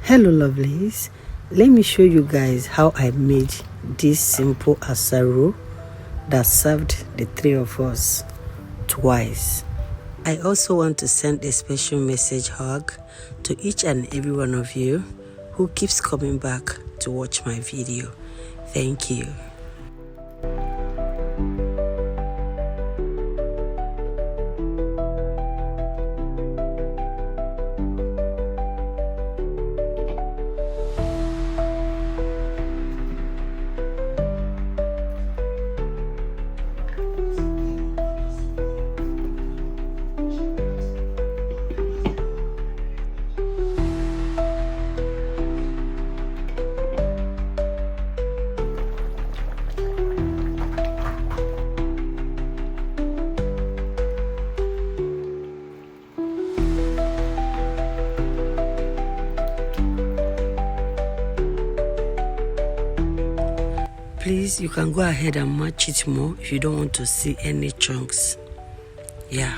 Hello lovelies, let me show you guys how I made this simple asaro that served the three of us twice. I also want to send a special message hug to each and every one of you who keeps coming back to watch my video. Thank you. Please, you can go ahead and match it more if you don't want to see any chunks. Yeah.